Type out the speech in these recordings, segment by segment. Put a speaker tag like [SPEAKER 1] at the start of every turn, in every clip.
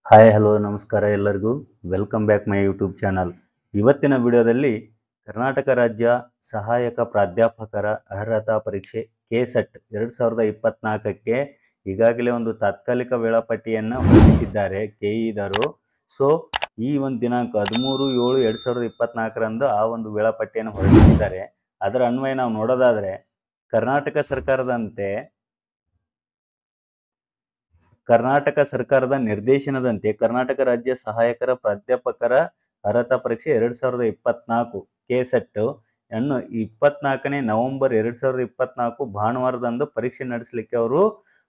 [SPEAKER 1] Hi hello ನಮಸ್ಕಾರ ಎಲ್ಲರಿಗೂ welcome back my YouTube channel. ಇವತ್ತಿನ ವಿಡಿಯೋದಲ್ಲಿ ಕರ್ನಾಟಕ ರಾಜ್ಯ ಸಹಾಯಕ ಪ್ರಾಧ್ಯಾಪಕರ ಅರ್ಹತಾ ಪರೀಕ್ಷೆ ಕೆಸೆಟ್ 2024ಕ್ಕೆ ಈಗಾಗಲೇ ಒಂದು ತಾತ್ಕಾಲಿಕ ವೇಳಾಪಟ್ಟಿಯನ್ನು ಹೊರಡಿಸಿದ್ದಾರೆ ಕೆಇದರು. ಸೊ ಈ ಒಂದು ದಿನಾಂಕ 13/7/2024ರಂದು ಆ ಒಂದು ವೇಳಾಪಟ್ಟಿಯನ್ನು ಹೊರಡಿಸಿದ್ದಾರೆ. ಅದರ ಅನ್ವಯ ನಾವು ನೋಡೋದಾದ್ರೆ ಕರ್ನಾಟಕ ಸರ್ಕಾರದ ನಿರ್ದೇಶನದಂತೆ ಕರ್ನಾಟಕ ರಾಜ್ಯ ಸಹಾಯಕರ ಪ್ರಾಧ್ಯಾಪಕರ ಅರ್ಹತಾ ಪರೀಕ್ಷೆ 2024 ಕೆಸೆಟ್ ಅನ್ನು 24ನೇ ನವೆಂಬರ್ 2024 ಭಾನುವಾರದಂದು ಪರೀಕ್ಷೆ ನಡೆಸಲಿಕ್ಕೆ ಅವರು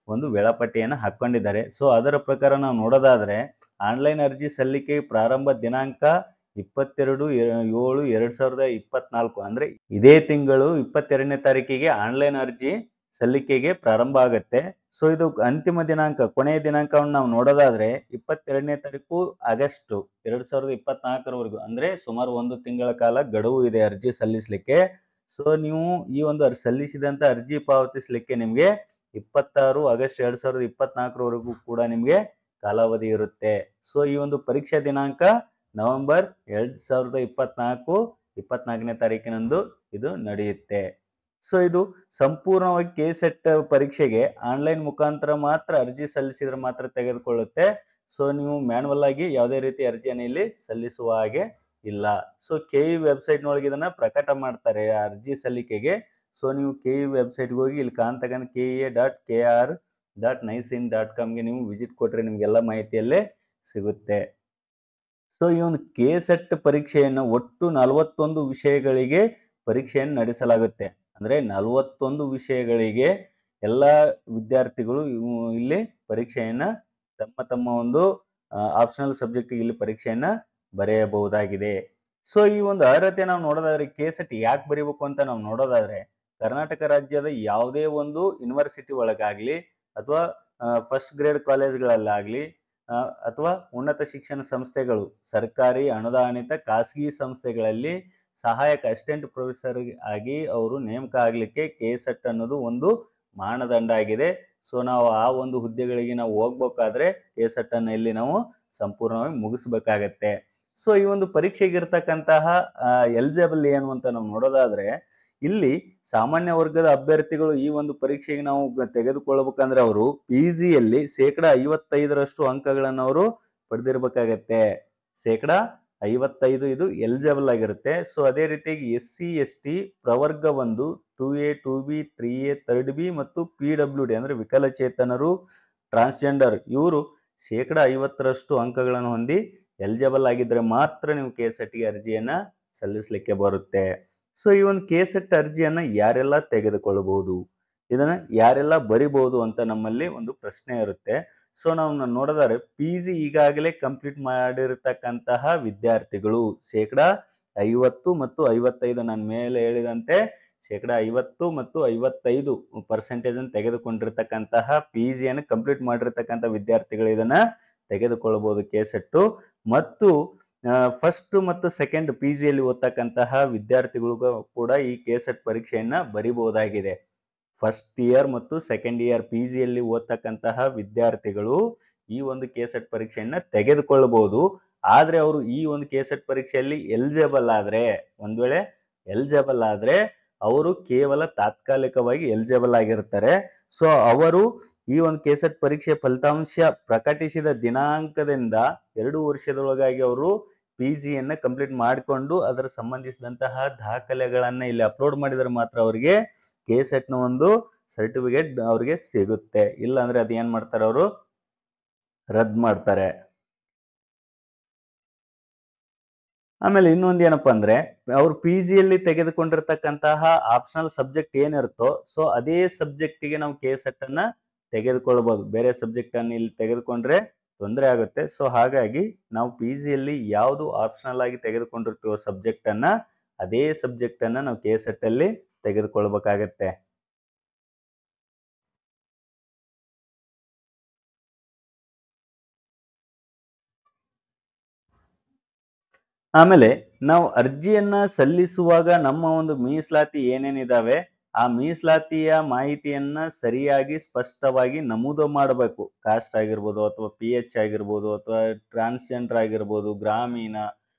[SPEAKER 1] ಒಂದು ವೇಳಾಪಟ್ಟಿಯನ್ನು ಹಾಕೊಂಡಿದ್ದಾರೆ. ಸೊ ಅದರ ಪ್ರಕಾರ ನಾವು ನೋಡೋದಾದ್ರೆ ಆನ್ಲೈನ್ ಅರ್ಜಿ ಸಲ್ಲಿಕೆ ಪ್ರಾರಂಭ ದಿನಾಂಕ 22/7/2024 ಅಂದ್ರೆ ಇದೇ ತಿಂಗಳು 22ನೇ ತಾರೀಕಿಗೆ ಆನ್ಲೈನ್ ಅರ್ಜಿ ಸಲ್ಲಿಕೆಗೆ ಪ್ರಾರಂಭ ಆಗುತ್ತೆ. ಸೊ ಇದು ಅಂತಿಮ ದಿನಾಂಕ, ಕೊನೆಯ ದಿನಾಂಕವನ್ನು ನಾವು ನೋಡೋದಾದ್ರೆ 22ನೇ ತಾರೀಕು ಆಗಸ್ಟ್ 2024ರವರೆಗೂ, ಅಂದ್ರೆ ಸುಮಾರು ಒಂದು ತಿಂಗಳ ಕಾಲ ಗಡುವು ಇದೆ ಅರ್ಜಿ ಸಲ್ಲಿಸಲಿಕ್ಕೆ. ಸೊ ನೀವು ಈ ಒಂದು ಸಲ್ಲಿಸಿದಂತ ಅರ್ಜಿ ಪಾವತಿಸಲಿಕ್ಕೆ ನಿಮ್ಗೆ 26 ಆಗಸ್ಟ್ 2024ರವರೆಗೂ ಕೂಡ ನಿಮ್ಗೆ ಕಾಲಾವಧಿ ಇರುತ್ತೆ. ಸೊ ಈ ಒಂದು ಪರೀಕ್ಷಾ ದಿನಾಂಕ ನವೆಂಬರ್ 2024 24ನೇ ತಾರೀಕಿನಂದು ಇದು ನಡೆಯುತ್ತೆ. ಸೊ ಇದು ಸಂಪೂರ್ಣವಾಗಿ ಕೆಸೆಟ್ ಪರೀಕ್ಷೆಗೆ ಆನ್ಲೈನ್ ಮುಖಾಂತರ ಮಾತ್ರ ಅರ್ಜಿ ಸಲ್ಲಿಸಿದ್ರೆ ಮಾತ್ರ ತೆಗೆದುಕೊಳ್ಳುತ್ತೆ. ಸೊ ನೀವು ಮ್ಯಾನ್ಯಲ್ ಆಗಿ ಯಾವುದೇ ರೀತಿ ಅರ್ಜಿಯನ್ನು ಇಲ್ಲಿ ಸಲ್ಲಿಸುವ ಹಾಗೆ ಇಲ್ಲ. ಸೊ ಕೆಇ ವೆಬ್ಸೈಟ್ ನೊಳಗೆ ಇದನ್ನ ಪ್ರಕಟ ಮಾಡ್ತಾರೆ ಅರ್ಜಿ ಸಲ್ಲಿಕೆಗೆ. ಸೊ ನೀವು ಕೆಇ ವೆಬ್ಸೈಟ್ಗೆ ಹೋಗಿ ಇಲ್ಲಿ ಕಾಣ್ತಕ್ಕಂಥ kea.kr.nice.in.com ಗೆ ನೀವು ವಿಸಿಟ್ ಕೊಟ್ರೆ ನಿಮ್ಗೆಲ್ಲ ಮಾಹಿತಿಯಲ್ಲೇ ಸಿಗುತ್ತೆ. ಸೊ ಈ ಒಂದು ಕೆಸೆಟ್ ಪರೀಕ್ಷೆಯನ್ನು ಒಟ್ಟು 41 ವಿಷಯಗಳಿಗೆ ಪರೀಕ್ಷೆಯನ್ನು ನಡೆಸಲಾಗುತ್ತೆ. ಅಂದ್ರೆ 41 ವಿಷಯಗಳಿಗೆ ಎಲ್ಲ ವಿದ್ಯಾರ್ಥಿಗಳು ಇಲ್ಲಿ ಪರೀಕ್ಷೆಯನ್ನ ತಮ್ಮ ಒಂದು ಆಪ್ಷನಲ್ ಸಬ್ಜೆಕ್ಟ್ ಇಲ್ಲಿ ಪರೀಕ್ಷೆಯನ್ನ ಬರೆಯಬಹುದಾಗಿದೆ. ಸೊ ಈ ಒಂದು ಅರ್ಹತೆ ನಾವು ನೋಡೋದಾದ್ರೆ ಕೆಸೆಟ್ ಯಾಕೆ ಬರೀಬೇಕು ಅಂತ ನಾವು ನೋಡೋದಾದ್ರೆ ಕರ್ನಾಟಕ ರಾಜ್ಯದ ಯಾವುದೇ ಒಂದು ಯೂನಿವರ್ಸಿಟಿ ಒಳಗಾಗ್ಲಿ ಅಥವಾ ಫಸ್ಟ್ ಗ್ರೇಡ್ ಕಾಲೇಜ್ಗಳಲ್ಲಾಗ್ಲಿ ಅಥವಾ ಉನ್ನತ ಶಿಕ್ಷಣ ಸಂಸ್ಥೆಗಳು, ಸರ್ಕಾರಿ ಅನುದಾನಿತ ಖಾಸಗಿ ಸಂಸ್ಥೆಗಳಲ್ಲಿ ಸಹಾಯಕ ಅಸಿಸ್ಟೆಂಟ್ ಪ್ರೊಫೆಸರ್ ಆಗಿ ಅವರು ನೇಮಕ ಆಗ್ಲಿಕ್ಕೆ ಕೆಸೆಟ್ ಅನ್ನೋದು ಒಂದು ಮಾನದಂಡ ಆಗಿದೆ. ಸೊ ನಾವು ಆ ಒಂದು ಹುದ್ದೆಗಳಿಗೆ ನಾವು ಹೋಗ್ಬೇಕಾದ್ರೆ ಕೆಸೆಟ್ ಅನ್ನ ಇಲ್ಲಿ ನಾವು ಸಂಪೂರ್ಣವಾಗಿ ಮುಗಿಸ್ಬೇಕಾಗತ್ತೆ. ಸೊ ಈ ಒಂದು ಪರೀಕ್ಷೆಗೆ ಇರ್ತಕ್ಕಂತಹ ಎಲಿಜಿಬಲ್ ಏನು ಅಂತ ನಾವು ನೋಡೋದಾದ್ರೆ ಇಲ್ಲಿ ಸಾಮಾನ್ಯ ವರ್ಗದ ಅಭ್ಯರ್ಥಿಗಳು ಈ ಒಂದು ಪರೀಕ್ಷೆಗೆ ನಾವು ತೆಗೆದುಕೊಳ್ಳಬೇಕಂದ್ರೆ ಅವರು ಪಿಜಿಯಲ್ಲಿ 55% ಅಂಕಗಳನ್ನು ಅವರು ಪಡೆದಿರ್ಬೇಕಾಗತ್ತೆ. 55% ಇದು ಎಲಿಜಿಬಲ್ ಆಗಿರುತ್ತೆ. ಸೊ ಅದೇ ರೀತಿಯಾಗಿ SC/ST ಪ್ರವರ್ಗ 1 2A 2B 3A 3B ಮತ್ತು PWD ಅಂದ್ರೆ ವಿಕಲಚೇತನರು, ಟ್ರಾನ್ಸ್ಜೆಂಡರ್ ಇವರು 50% ಅಂಕಗಳನ್ನು ಹೊಂದಿ ಎಲಿಜಿಬಲ್ ಆಗಿದ್ರೆ ಮಾತ್ರ ನೀವು ಕೆಸೆಟ್ಗೆ ಅರ್ಜಿಯನ್ನ ಸಲ್ಲಿಸಲಿಕ್ಕೆ ಬರುತ್ತೆ. ಸೊ ಈ ಒಂದು ಕೆಸೆಟ್ ಅರ್ಜಿಯನ್ನ ಯಾರೆಲ್ಲ ತೆಗೆದುಕೊಳ್ಳಬಹುದು, ಇದನ್ನ ಯಾರೆಲ್ಲ ಬರಿಬಹುದು ಅಂತ ನಮ್ಮಲ್ಲಿ ಒಂದು ಪ್ರಶ್ನೆ ಇರುತ್ತೆ. ಸೊ ನಾವು ನೋಡೋದಾದ್ರೆ PG ಈಗಾಗಲೇ ಕಂಪ್ಲೀಟ್ ಮಾಡಿರತಕ್ಕಂತಹ ವಿದ್ಯಾರ್ಥಿಗಳು 50% ಮತ್ತು 55%, ನಾನು ಮೇಲೆ ಹೇಳಿದಂತೆ 50% ಮತ್ತು 55% ಅನ್ನು ತೆಗೆದುಕೊಂಡಿರ್ತಕ್ಕಂತಹ PGಯನ್ನು ಕಂಪ್ಲೀಟ್ ಮಾಡಿರ್ತಕ್ಕಂಥ ವಿದ್ಯಾರ್ಥಿಗಳು ಇದನ್ನ ತೆಗೆದುಕೊಳ್ಳಬಹುದು ಕೆಸೆಟ್. ಮತ್ತು ಫಸ್ಟ್ ಮತ್ತು ಸೆಕೆಂಡ್ PGಯಲ್ಲಿ ಓದ್ತಕ್ಕಂತಹ ವಿದ್ಯಾರ್ಥಿಗಳು ಕೂಡ ಈ ಕೆಸೆಟ್ ಪರೀಕ್ಷೆಯನ್ನ ಬರಿಬಹುದಾಗಿದೆ. ಫಸ್ಟ್ ಇಯರ್ ಮತ್ತು ಸೆಕೆಂಡ್ ಇಯರ್ PGಯಲ್ಲಿ ಓದ್ತಕ್ಕಂತಹ ವಿದ್ಯಾರ್ಥಿಗಳು ಈ ಒಂದು ಕೆಸೆಟ್ ಪರೀಕ್ಷೆಯನ್ನ ತೆಗೆದುಕೊಳ್ಳಬಹುದು. ಆದ್ರೆ ಅವರು ಈ ಒಂದು ಕೆಸೆಟ್ ಪರೀಕ್ಷೆಯಲ್ಲಿ ಎಲಿಜಿಬಲ್ ಆದ್ರೆ, ಒಂದ್ ವೇಳೆ ಎಲಿಜಿಬಲ್ ಆದ್ರೆ ಅವರು ಕೇವಲ ತಾತ್ಕಾಲಿಕವಾಗಿ ಎಲಿಜಿಬಲ್ ಆಗಿರ್ತಾರೆ. ಸೊ ಅವರು ಈ ಒಂದು ಕೆಸೆಟ್ ಪರೀಕ್ಷೆ ಫಲಿತಾಂಶ ಪ್ರಕಟಿಸಿದ ದಿನಾಂಕದಿಂದ 2 ವರ್ಷದೊಳಗಾಗಿ ಅವರು PGಯನ್ನ ಕಂಪ್ಲೀಟ್ ಮಾಡಿಕೊಂಡು ಅದರ ಸಂಬಂಧಿಸಿದಂತಹ ದಾಖಲೆಗಳನ್ನ ಇಲ್ಲಿ ಅಪ್ಲೋಡ್ ಮಾಡಿದ್ರೆ ಮಾತ್ರ ಅವರಿಗೆ ಕೆಸೆಟ್ ನ ಒಂದು ಸರ್ಟಿಫಿಕೇಟ್ ಅವರಿಗೆ ಸಿಗುತ್ತೆ. ಇಲ್ಲ ಅಂದ್ರೆ ಅದು ಏನ್ ಮಾಡ್ತಾರೆ, ಅವರು ರದ್ದು ಮಾಡ್ತಾರೆ. ಆಮೇಲೆ ಇನ್ನೊಂದು ಏನಪ್ಪಾ ಅಂದ್ರೆ ಅವ್ರು PGಯಲ್ಲಿ ತೆಗೆದುಕೊಂಡಿರ್ತಕ್ಕಂತಹ ಆಪ್ಷನಲ್ ಸಬ್ಜೆಕ್ಟ್ ಏನಿರುತ್ತೋ ಸೊ ಅದೇ ಸಬ್ಜೆಕ್ಟಿಗೆ ನಾವು ಕೆಸೆಟ್ ಅನ್ನ ತೆಗೆದುಕೊಳ್ಳಬಹುದು. ಬೇರೆ ಸಬ್ಜೆಕ್ಟ್ ಅನ್ನು ಇಲ್ಲಿ ತೆಗೆದುಕೊಂಡ್ರೆ ತೊಂದರೆ ಆಗುತ್ತೆ. ಸೊ ಹಾಗಾಗಿ ನಾವು PGಯಲ್ಲಿ ಯಾವುದು ಆಪ್ಷನಲ್ ಆಗಿ ತೆಗೆದುಕೊಂಡಿರ್ತೀವೋ ಸಬ್ಜೆಕ್ಟ್ ಅನ್ನ, ಅದೇ ಸಬ್ಜೆಕ್ಟ್ ಅನ್ನ ನಾವು ಕೆಸೆಟ್ ಅಲ್ಲಿ ತೆಗೆದುಕೊಳ್ಬೇಕಾಗತ್ತೆ. ಆಮೇಲೆ ನಾವು ಅರ್ಜಿಯನ್ನ ಸಲ್ಲಿಸುವಾಗ ನಮ್ಮ ಒಂದು ಮೀಸಲಾತಿ ಏನೇನಿದಾವೆ ಆ ಮೀಸಲಾತಿಯ ಮಾಹಿತಿಯನ್ನ ಸರಿಯಾಗಿ ಸ್ಪಷ್ಟವಾಗಿ ನಮೂದು ಮಾಡಬೇಕು. ಕಾಸ್ಟ್ ಆಗಿರ್ಬೋದು ಅಥವಾ PH ಆಗಿರ್ಬೋದು ಅಥವಾ ಟ್ರಾನ್ಸ್ಜೆಂಡರ್ ಆಗಿರ್ಬೋದು, ಗ್ರಾಮೀಣ,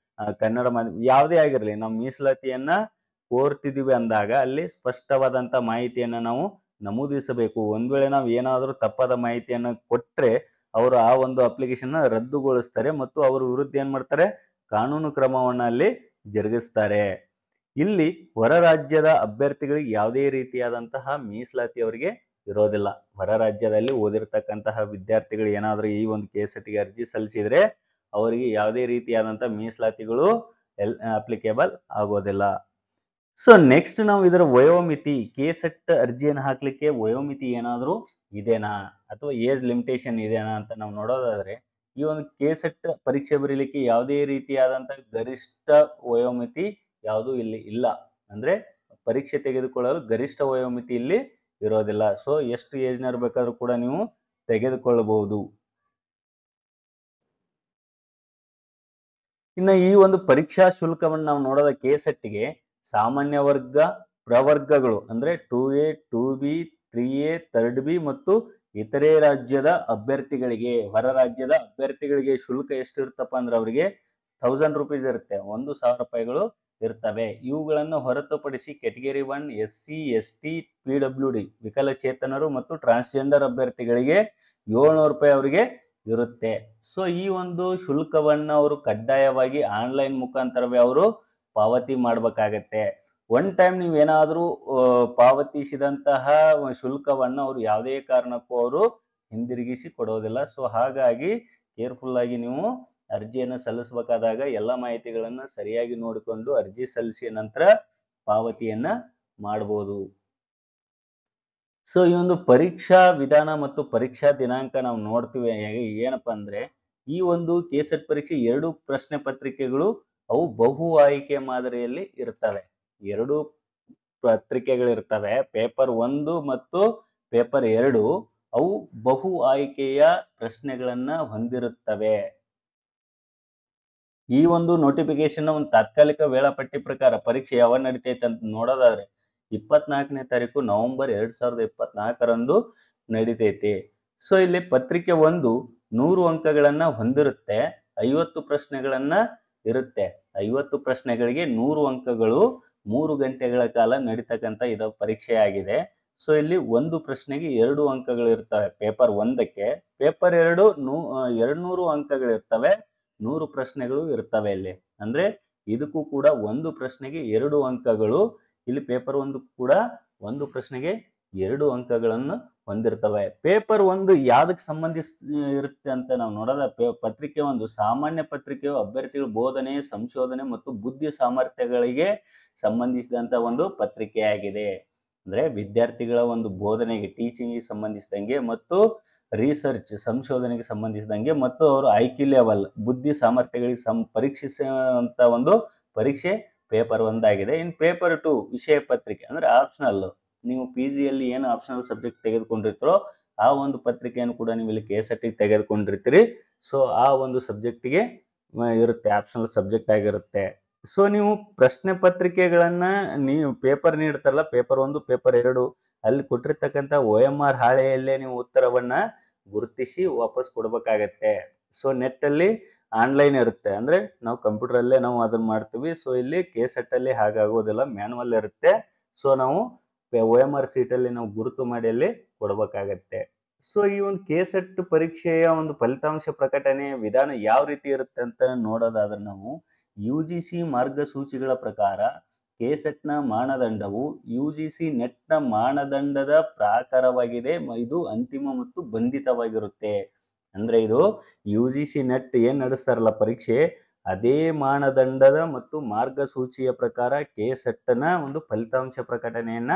[SPEAKER 1] ಕನ್ನಡ ಮಾಧ್ಯಮ ಯಾವುದೇ ಆಗಿರಲಿ, ನಾವು ಮೀಸಲಾತಿಯನ್ನ ಕೋರ್ತಿದೀವಿ ಅಂದಾಗ ಅಲ್ಲಿ ಸ್ಪಷ್ಟವಾದಂತ ಮಾಹಿತಿಯನ್ನ ನಾವು ನಮೂದಿಸಬೇಕು. ಒಂದ್ ವೇಳೆ ನಾವು ಏನಾದರೂ ತಪ್ಪಾದ ಮಾಹಿತಿಯನ್ನ ಕೊಟ್ರೆ ಅವರು ಆ ಒಂದು ಅಪ್ಲಿಕೇಶನ್ ರದ್ದುಗೊಳಿಸ್ತಾರೆ ಮತ್ತು ಅವ್ರ ವಿರುದ್ಧ ಏನ್ ಮಾಡ್ತಾರೆ, ಕಾನೂನು ಕ್ರಮವನ್ನ ಅಲ್ಲಿ ಜರುಗಿಸ್ತಾರೆ. ಇಲ್ಲಿ ಹೊರ ರಾಜ್ಯದ ಅಭ್ಯರ್ಥಿಗಳಿಗೆ ಯಾವುದೇ ರೀತಿಯಾದಂತಹ ಮೀಸಲಾತಿ ಅವರಿಗೆ ಇರೋದಿಲ್ಲ. ಹೊರ ರಾಜ್ಯದಲ್ಲಿ ಓದಿರ್ತಕ್ಕಂತಹ ವಿದ್ಯಾರ್ಥಿಗಳು ಏನಾದರೂ ಈ ಒಂದು KSET ಗೆ ಅರ್ಜಿ ಸಲ್ಲಿಸಿದ್ರೆ ಅವರಿಗೆ ಯಾವುದೇ ರೀತಿಯಾದಂತಹ ಮೀಸಲಾತಿಗಳು ಅಪ್ಲಿಕೇಬಲ್ ಆಗೋದಿಲ್ಲ. ಸೊ ನೆಕ್ಸ್ಟ್ ನಾವು ಇದರ ವಯೋಮಿತಿ, KSET ಅರ್ಜಿಯನ್ನು ಹಾಕ್ಲಿಕ್ಕೆ ವಯೋಮಿತಿ ಏನಾದರೂ ಇದೆನಾ ಅಥವಾ ಏಜ್ ಲಿಮಿಟೇಷನ್ ಇದೆನಾ ಅಂತ ನಾವು ನೋಡೋದಾದ್ರೆ, ಈ ಒಂದು KSET ಪರೀಕ್ಷೆ ಬರೀಲಿಕ್ಕೆ ಯಾವುದೇ ರೀತಿಯಾದಂತಹ ಗರಿಷ್ಠ ವಯೋಮಿತಿ ಯಾವುದು ಇಲ್ಲಿ ಇಲ್ಲ. ಅಂದ್ರೆ ಪರೀಕ್ಷೆ ತೆಗೆದುಕೊಳ್ಳಲು ಗರಿಷ್ಠ ವಯೋಮಿತಿ ಇಲ್ಲಿ ಇರೋದಿಲ್ಲ. ಸೊ ಎಷ್ಟು ಏಜ್ನವ್ರು ಬೇಕಾದ್ರೂ ಕೂಡ ನೀವು ತೆಗೆದುಕೊಳ್ಳಬಹುದು. ಇನ್ನು ಈ ಒಂದು ಪರೀಕ್ಷಾ ಶುಲ್ಕವನ್ನು ನಾವು ನೋಡೋದ KSET ಗೆ ಸಾಮಾನ್ಯ ವರ್ಗ, ಪ್ರವರ್ಗಗಳು ಅಂದ್ರೆ 2A, 2B, 3A, 3B ಮತ್ತು ಇತರೆ ರಾಜ್ಯದ ಅಭ್ಯರ್ಥಿಗಳಿಗೆ, ಹೊರ ರಾಜ್ಯದ ಅಭ್ಯರ್ಥಿಗಳಿಗೆ ಶುಲ್ಕ ಎಷ್ಟು ಇರುತ್ತಪ್ಪ ಅಂದ್ರೆ ಅವರಿಗೆ 1000 ರೂಪೀಸ್ ಇರುತ್ತೆ, 1000 ರೂಪಾಯಿಗಳು ಇರ್ತವೆ. ಇವುಗಳನ್ನು ಹೊರತುಪಡಿಸಿ ಕೆಟಗರಿ 1 SC, ST, PWD ವಿಕಲಚೇತನರು ಮತ್ತು ಟ್ರಾನ್ಸ್ಜೆಂಡರ್ ಅಭ್ಯರ್ಥಿಗಳಿಗೆ 700 ರೂಪಾಯಿ ಅವರಿಗೆ ಇರುತ್ತೆ. ಸೊ ಈ ಒಂದು ಶುಲ್ಕವನ್ನ ಅವರು ಕಡ್ಡಾಯವಾಗಿ ಆನ್ಲೈನ್ ಮುಖಾಂತರವೇ ಅವರು ಪಾವತಿ ಮಾಡಬೇಕಾಗತ್ತೆ. ಒನ್ ಟೈಮ್ ನೀವೇನಾದ್ರೂ ಪಾವತಿಸಿದಂತಹ ಶುಲ್ಕವನ್ನ ಅವರು ಯಾವುದೇ ಕಾರಣಕ್ಕೂ ಅವರು ಹಿಂದಿರುಗಿಸಿ ಕೊಡೋದಿಲ್ಲ. ಸೊ ಹಾಗಾಗಿ ಕೇರ್ಫುಲ್ ಆಗಿ ನೀವು ಅರ್ಜಿಯನ್ನು ಸಲ್ಲಿಸಬೇಕಾದಾಗ ಎಲ್ಲ ಮಾಹಿತಿಗಳನ್ನ ಸರಿಯಾಗಿ ನೋಡಿಕೊಂಡು ಅರ್ಜಿ ಸಲ್ಲಿಸಿದ ನಂತರ ಪಾವತಿಯನ್ನ ಮಾಡಬಹುದು. ಸೊ ಈ ಒಂದು ಪರೀಕ್ಷಾ ವಿಧಾನ ಮತ್ತು ಪರೀಕ್ಷಾ ದಿನಾಂಕ ನಾವು ನೋಡ್ತೀವಿ. ಏನಪ್ಪಾ ಅಂದ್ರೆ ಈ ಒಂದು KSET ಪರೀಕ್ಷೆ 2 ಪ್ರಶ್ನೆ ಪತ್ರಿಕೆಗಳು ಅವು ಬಹು ಆಯ್ಕೆ ಮಾದರಿಯಲ್ಲಿ ಇರ್ತವೆ. 2 ಪತ್ರಿಕೆಗಳಿರ್ತವೆ, ಪೇಪರ್ 1 ಮತ್ತು ಪೇಪರ್ 2 ಅವು ಬಹು ಆಯ್ಕೆಯ ಪ್ರಶ್ನೆಗಳನ್ನ ಹೊಂದಿರುತ್ತವೆ. ಈ ಒಂದು ನೋಟಿಫಿಕೇಶನ್ ಒಂದು ತಾತ್ಕಾಲಿಕ ವೇಳಾಪಟ್ಟಿ ಪ್ರಕಾರ ಪರೀಕ್ಷೆ ಯಾವಾಗ ನಡೀತೈತೆ ಅಂತ ನೋಡೋದಾದ್ರೆ 24ನೇ ತಾರೀಕು ನವೆಂಬರ್ 2024ರಂದು ನಡೀತೈತಿ. ಸೊ ಇಲ್ಲಿ ಪತ್ರಿಕೆ 1 100 ಅಂಕಗಳನ್ನ ಹೊಂದಿರುತ್ತೆ, 50 ಪ್ರಶ್ನೆಗಳನ್ನ ಇರುತ್ತೆ. 50 ಪ್ರಶ್ನೆಗಳಿಗೆ 100 ಅಂಕಗಳು, 3 ಗಂಟೆಗಳ ಕಾಲ ನಡೀತಕ್ಕಂಥ ಇದು ಪರೀಕ್ಷೆ ಆಗಿದೆ. ಸೊ ಇಲ್ಲಿ ಒಂದು ಪ್ರಶ್ನೆಗೆ 2 ಅಂಕಗಳು ಇರ್ತವೆ ಪೇಪರ್ 1ಕ್ಕೆ, ಪೇಪರ್ 2 200 ಅಂಕಗಳಿರ್ತವೆ, 100 ಪ್ರಶ್ನೆಗಳು ಇರ್ತವೆ ಇಲ್ಲಿ. ಅಂದ್ರೆ ಇದಕ್ಕೂ ಕೂಡ ಒಂದು ಪ್ರಶ್ನೆಗೆ 2 ಅಂಕಗಳು, ಇಲ್ಲಿ ಪೇಪರ್ 1 ಕೂಡ ಒಂದು ಪ್ರಶ್ನೆಗೆ 2 ಅಂಕಗಳನ್ನು ಹೊಂದಿರ್ತವೆ. ಪೇಪರ್ 1 ಯಾವ್ದಕ್ಕೆ ಇರುತ್ತೆ ಅಂತ ನಾವು ನೋಡೋದ, ಪತ್ರಿಕೆ 1 ಸಾಮಾನ್ಯ ಪತ್ರಿಕೆಯು ಅಭ್ಯರ್ಥಿಗಳ ಬೋಧನೆ, ಸಂಶೋಧನೆ ಮತ್ತು ಬುದ್ಧಿ ಸಾಮರ್ಥ್ಯಗಳಿಗೆ ಸಂಬಂಧಿಸಿದಂತ ಒಂದು ಪತ್ರಿಕೆಯಾಗಿದೆ. ಅಂದ್ರೆ ವಿದ್ಯಾರ್ಥಿಗಳ ಒಂದು ಬೋಧನೆಗೆ, ಟೀಚಿಂಗ್ಗೆ ಸಂಬಂಧಿಸಿದಂಗೆ ಮತ್ತು ರಿಸರ್ಚ್ ಸಂಶೋಧನೆಗೆ ಸಂಬಂಧಿಸಿದಂಗೆ ಮತ್ತು ಅವರು IQ ಲೆವೆಲ್ ಬುದ್ಧಿ ಸಾಮರ್ಥ್ಯಗಳಿಗೆ ಪರೀಕ್ಷಿಸುವಂತ ಒಂದು ಪರೀಕ್ಷೆ ಪೇಪರ್ 1 ಆಗಿದೆ. ಇನ್ ಪೇಪರ್ 2 ವಿಷಯ ಪತ್ರಿಕೆ ಅಂದ್ರೆ ಆಪ್ಷನಲ್, ನೀವು PG ಯಲ್ಲಿ ಏನು ಆಪ್ಷನಲ್ ಸಬ್ಜೆಕ್ಟ್ ತೆಗೆದುಕೊಂಡಿರ್ತೀರೋ ಆ ಒಂದು ಪತ್ರಿಕೆಯನ್ನು ಕೂಡ ನೀವು ಇಲ್ಲಿ KSET ಗೆ ತೆಗೆದುಕೊಂಡಿರ್ತೀರಿ. ಸೊ ಆ ಒಂದು ಸಬ್ಜೆಕ್ಟ್ಗೆ ಇರುತ್ತೆ, ಆಪ್ಷನಲ್ ಸಬ್ಜೆಕ್ಟ್ ಆಗಿರುತ್ತೆ. ಸೊ ನೀವು ಪ್ರಶ್ನೆ ಪತ್ರಿಕೆಗಳನ್ನ ನೀವು ಪೇಪರ್ ನೀಡ್ತಾರಲ್ಲ, ಪೇಪರ್ 1 ಪೇಪರ್ 2 ಅಲ್ಲಿ ಕೊಟ್ಟಿರ್ತಕ್ಕಂಥ OMR ಹಾಳೆಯಲ್ಲೇ ನೀವು ಉತ್ತರವನ್ನ ಗುರುತಿಸಿ ವಾಪಸ್ ಕೊಡ್ಬೇಕಾಗತ್ತೆ. ಸೊ ನೆಟ್ ಅಲ್ಲಿ ಆನ್ಲೈನ್ ಇರುತ್ತೆ, ಅಂದ್ರೆ ನಾವು ಕಂಪ್ಯೂಟರ್ ಅಲ್ಲೇ ನಾವು ಅದನ್ನ ಮಾಡ್ತೀವಿ. ಸೊ ಇಲ್ಲಿ KSET ಅಲ್ಲಿ ಹಾಗಾಗೋದಿಲ್ಲ, ಮ್ಯಾನುವಲ್ ಇರುತ್ತೆ. ಸೊ ನಾವು OMR ಸೀಟ್ ಅಲ್ಲಿ ನಾವು ಗುರುತು ಮಾಡಿ ಅಲ್ಲಿ ಕೊಡ್ಬೇಕಾಗತ್ತೆ. ಸೊ ಈ ಒಂದು KSET ಪರೀಕ್ಷೆಯ ಒಂದು ಫಲಿತಾಂಶ ಪ್ರಕಟಣೆಯ ವಿಧಾನ ಯಾವ ರೀತಿ ಇರುತ್ತೆ ಅಂತ ನೋಡೋದಾದ್ರೆ, ನಾವು UGC ಮಾರ್ಗಸೂಚಿಗಳ ಪ್ರಕಾರ KSET ನ ಮಾನದಂಡವು UGC ನೆಟ್ ನ ಮಾನದಂಡದ ಪ್ರಕಾರವಾಗಿದೆ. ಇದು ಅಂತಿಮ ಮತ್ತು ಬಂಧಿತವಾಗಿರುತ್ತೆ. ಅಂದ್ರೆ ಇದು UGC ನೆಟ್ ಏನ್ ನಡೆಸ್ತಾರಲ್ಲ ಪರೀಕ್ಷೆ, ಅದೇ ಮಾನದಂಡದ ಮತ್ತು ಮಾರ್ಗಸೂಚಿಯ ಪ್ರಕಾರ KSET ನ ಒಂದು ಫಲಿತಾಂಶ ಪ್ರಕಟಣೆಯನ್ನ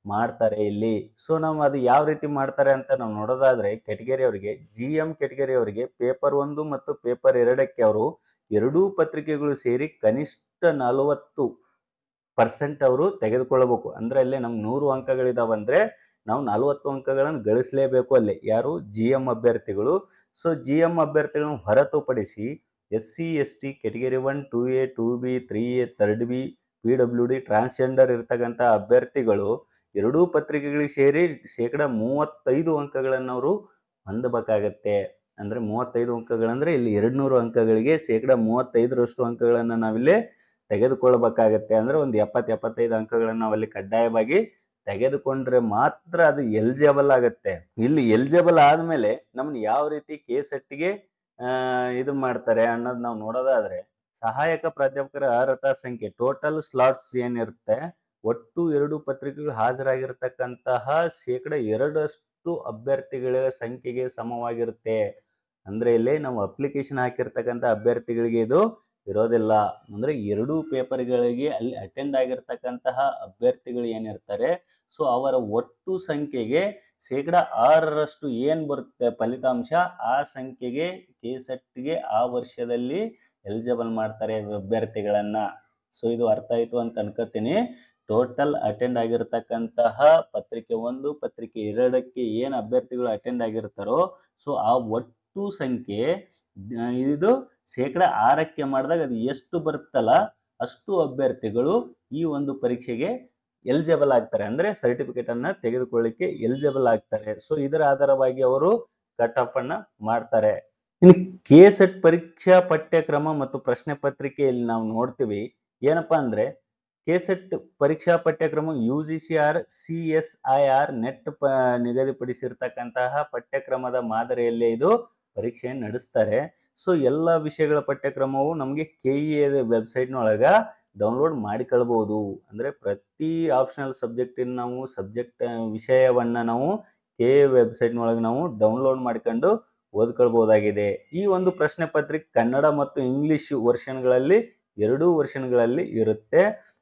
[SPEAKER 1] ಮಾಡ್ತಾರೆ ಇಲ್ಲಿ. ಸೊ ನಾವು ಅದು ಯಾವ ರೀತಿ ಮಾಡ್ತಾರೆ ಅಂತ ನಾವು ನೋಡೋದಾದ್ರೆ, ಕೆಟಗರಿ ಅವರಿಗೆ, GM ಕೆಟಗರಿ ಅವರಿಗೆ ಪೇಪರ್ 1 ಮತ್ತು ಪೇಪರ್ 2ಕ್ಕೆ ಅವರು 2 ಪತ್ರಿಕೆಗಳು ಸೇರಿ ಕನಿಷ್ಠ 40% ಅವರು ತೆಗೆದುಕೊಳ್ಳಬೇಕು. ಅಂದ್ರೆ ಅಲ್ಲಿ ನಮ್ಗೆ 100 ಅಂಕಗಳಿದಾವಂದ್ರೆ ನಾವು 40 ಅಂಕಗಳನ್ನು ಗಳಿಸಲೇಬೇಕು ಅಲ್ಲಿ. ಯಾರು? GM ಅಭ್ಯರ್ಥಿಗಳು. ಸೊ GM ಅಭ್ಯರ್ಥಿಗಳನ್ನು ಹೊರತುಪಡಿಸಿ SC, ST category 1, 2A, 2B, 3A, 3B, PWD transgender ಇರ್ತಕ್ಕಂಥ ಅಭ್ಯರ್ಥಿಗಳು ಎರಡೂ ಪತ್ರಿಕೆಗಳಿಗೆ ಸೇರಿ ಶೇಕಡ 35 ಅಂಕಗಳನ್ನು ಅವರು ಹೊಂದಬೇಕಾಗತ್ತೆ. ಅಂದ್ರೆ 35 ಅಂಕಗಳಂದ್ರೆ ಇಲ್ಲಿ 200 ಅಂಕಗಳಿಗೆ ಶೇಕಡ 35ರಷ್ಟು ಅಂಕಗಳನ್ನ ನಾವಿಲ್ಲಿ ತೆಗೆದುಕೊಳ್ಳಬೇಕಾಗತ್ತೆ. ಅಂದ್ರೆ ಒಂದು 70-75 ಅಂಕಗಳನ್ನ ನಾವಲ್ಲಿ ಕಡ್ಡಾಯವಾಗಿ ತೆಗೆದುಕೊಂಡ್ರೆ ಮಾತ್ರ ಅದು ಎಲಿಜಿಬಲ್ ಆಗತ್ತೆ. ಇಲ್ಲಿ ಎಲಿಜಿಬಲ್ ಆದ್ಮೇಲೆ ನಮ್ನ ಯಾವ ರೀತಿ ಕೆಸೆಟ್ಗೆ ಇದು ಮಾಡ್ತಾರೆ ಅನ್ನೋದು ನಾವು ನೋಡೋದಾದ್ರೆ, ಸಹಾಯಕ ಪ್ರಾಧ್ಯಾಪಕರ ಅರ್ಹತಾ ಸಂಖ್ಯೆ ಟೋಟಲ್ ಸ್ಲಾಟ್ಸ್ ಏನಿರುತ್ತೆ, ಒಟ್ಟು 2 ಪತ್ರಿಕೆಗಳು ಹಾಜರಾಗಿರ್ತಕ್ಕಂತಹ ಶೇಕಡ 2ರಷ್ಟು ಅಭ್ಯರ್ಥಿಗಳ ಸಂಖ್ಯೆಗೆ ಸಮವಾಗಿರುತ್ತೆ. ಅಂದ್ರೆ ಇಲ್ಲಿ ನಾವು ಅಪ್ಲಿಕೇಶನ್ ಹಾಕಿರ್ತಕ್ಕಂಥ ಅಭ್ಯರ್ಥಿಗಳಿಗೆ ಇದು ಇರೋದಿಲ್ಲ. ಅಂದ್ರೆ 2 ಪೇಪರ್ಗಳಿಗೆ ಅಲ್ಲಿ ಅಟೆಂಡ್ ಆಗಿರ್ತಕ್ಕಂತಹ ಅಭ್ಯರ್ಥಿಗಳು ಏನಿರ್ತಾರೆ, ಸೊ ಅವರ ಒಟ್ಟು ಸಂಖ್ಯೆಗೆ ಶೇಕಡ 6ರಷ್ಟು ಏನ್ ಬರುತ್ತೆ ಫಲಿತಾಂಶ, ಆ ಸಂಖ್ಯೆಗೆ ಕೆಸೆಟ್ಗೆ ಆ ವರ್ಷದಲ್ಲಿ ಎಲಿಜಿಬಲ್ ಮಾಡ್ತಾರೆ ಅಭ್ಯರ್ಥಿಗಳನ್ನ. ಸೊ ಇದು ಅರ್ಥ ಆಯ್ತು ಅಂತ ಅನ್ಕೋತೀನಿ. ಟೋಟಲ್ ಅಟೆಂಡ್ ಆಗಿರ್ತಕ್ಕಂತಹ ಪತ್ರಿಕೆ 1 ಪತ್ರಿಕೆ 2ಕ್ಕೆ ಏನ್ ಅಭ್ಯರ್ಥಿಗಳು ಅಟೆಂಡ್ ಆಗಿರ್ತಾರೋ, ಸೊ ಆ ಒಟ್ಟು ಸಂಖ್ಯೆ ಇದು ಶೇಕಡ 6ಕ್ಕೆ ಮಾಡಿದಾಗ ಅದು ಎಷ್ಟು ಬರುತ್ತಲ್ಲ ಅಷ್ಟು ಅಭ್ಯರ್ಥಿಗಳು ಈ ಒಂದು ಪರೀಕ್ಷೆಗೆ ಎಲಿಜಿಬಲ್ ಆಗ್ತಾರೆ. ಅಂದ್ರೆ ಸರ್ಟಿಫಿಕೇಟ್ ಅನ್ನ ತೆಗೆದುಕೊಳ್ಳಿಕ್ಕೆ ಎಲಿಜಿಬಲ್ ಆಗ್ತಾರೆ. ಸೊ ಇದರ ಆಧಾರವಾಗಿ ಅವರು ಕಟ್ ಆಫ್ ಅನ್ನ ಮಾಡ್ತಾರೆ. ಇನ್ನು ಕೆಸೆಟ್ ಪರೀಕ್ಷಾ ಪಠ್ಯಕ್ರಮ ಮತ್ತು ಪ್ರಶ್ನೆ ಪತ್ರಿಕೆಯಲ್ಲಿ ನಾವು ನೋಡ್ತೀವಿ ಏನಪ್ಪಾ ಅಂದ್ರೆ, ಕೆಸೆಟ್ ಪರೀಕ್ಷಾ ಪಠ್ಯಕ್ರಮ UGCR CSIR ನೆಟ್ ನಿಗದಿಪಡಿಸಿರ್ತಕ್ಕಂತಹ ಪಠ್ಯಕ್ರಮದ ಮಾದರಿಯಲ್ಲೇ ಇದು ಪರೀಕ್ಷೆ ನಡೆಸ್ತಾರೆ. ಸೊ ಎಲ್ಲ ವಿಷಯಗಳ ಪಠ್ಯಕ್ರಮವು ನಮಗೆ KEA ವೆಬ್ಸೈಟ್ ನೊಳಗ ಡೌನ್ಲೋಡ್ ಮಾಡಿಕೊಳ್ಳಬಹುದು. ಅಂದ್ರೆ ಪ್ರತಿ ಆಪ್ಷನಲ್ ಸಬ್ಜೆಕ್ಟ್ ನಾವು ವಿಷಯವನ್ನ ನಾವು KEA ವೆಬ್ಸೈಟ್ ನೊಳಗೆ ನಾವು ಡೌನ್ಲೋಡ್ ಮಾಡಿಕೊಂಡು ಓದ್ಕೊಳ್ಬಹುದಾಗಿದೆ. ಈ ಒಂದು ಪ್ರಶ್ನೆ ಪತ್ರಿಕೆ ಕನ್ನಡ ಮತ್ತು ಇಂಗ್ಲಿಷ್ ವರ್ಷನ್ಗಳಲ್ಲಿ 2 ವರ್ಷನ್ಗಳಲ್ಲಿ ಇರುತ್ತೆ.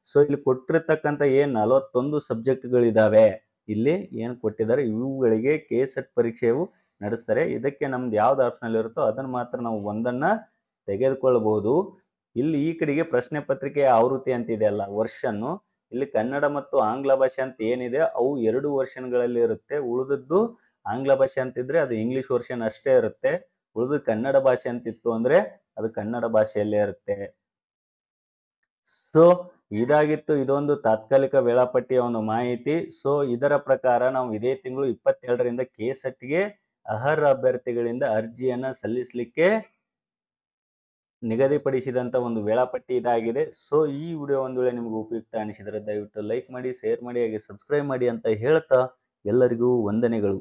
[SPEAKER 1] ಸೊ ಇಲ್ಲಿ ಕೊಟ್ಟಿರ್ತಕ್ಕಂಥ ಏನ್ 41 ಸಬ್ಜೆಕ್ಟ್ಗಳಿದಾವೆ, ಇಲ್ಲಿ ಏನ್ ಕೊಟ್ಟಿದ್ದಾರೆ ಇವುಗಳಿಗೆ ಕೆಸೆಟ್ ಪರೀಕ್ಷೆಯು ನಡೆಸ್ತಾರೆ. ಇದಕ್ಕೆ ನಮ್ದು ಯಾವ್ದು ಆಪ್ಷನಲ್ ಇರುತ್ತೋ ಅದನ್ನ ಮಾತ್ರ ನಾವು ಒಂದನ್ನ ತೆಗೆದುಕೊಳ್ಳಬಹುದು. ಇಲ್ಲಿ ಈ ಕಡೆಗೆ ಪ್ರಶ್ನೆ ಪತ್ರಿಕೆಯ ಆವೃತ್ತಿ ಅಂತ ಇದೆ ಅಲ್ಲ, ವರ್ಷನ್ನು, ಇಲ್ಲಿ ಕನ್ನಡ ಮತ್ತು ಆಂಗ್ಲ ಭಾಷೆ ಅಂತ ಏನಿದೆ ಅವು 2 ವರ್ಷನ್ಗಳಲ್ಲಿ ಇರುತ್ತೆ. ಉಳಿದದ್ದು ಆಂಗ್ಲ ಭಾಷೆ ಅಂತಿದ್ರೆ ಅದು ಇಂಗ್ಲಿಷ್ ವರ್ಷನ್ ಅಷ್ಟೇ ಇರುತ್ತೆ. ಉಳಿದು ಕನ್ನಡ ಭಾಷೆ ಅಂತಿತ್ತು ಅಂದ್ರೆ ಅದು ಕನ್ನಡ ಭಾಷೆಯಲ್ಲೇ ಇರುತ್ತೆ. ಸೊ ಇದಾಗಿತ್ತು ಇದೊಂದು ತಾತ್ಕಾಲಿಕ ವೇಳಾಪಟ್ಟಿಯ ಒಂದು ಮಾಹಿತಿ. ಸೊ ಇದರ ಪ್ರಕಾರ ನಾವು ಇದೇ ತಿಂಗಳು 22ರಿಂದ ಕೆಸೆಟ್ಗೆ ಅರ್ಹ ಅಭ್ಯರ್ಥಿಗಳಿಂದ ಅರ್ಜಿಯನ್ನ ಸಲ್ಲಿಸಲಿಕ್ಕೆ ನಿಗದಿಪಡಿಸಿದಂತ ಒಂದು ವೇಳಾಪಟ್ಟಿ ಇದಾಗಿದೆ. ಸೊ ಈ ವಿಡಿಯೋ ಒಂದು ವೇಳೆ ನಿಮ್ಗೆ ಉಪಯುಕ್ತ ಅನಿಸಿದರೆ ದಯವಿಟ್ಟು ಲೈಕ್ ಮಾಡಿ, ಶೇರ್ ಮಾಡಿ, ಹಾಗೆ ಸಬ್ಸ್ಕ್ರೈಬ್ ಮಾಡಿ ಅಂತ ಹೇಳ್ತಾ ಎಲ್ಲರಿಗೂ ವಂದನೆಗಳು.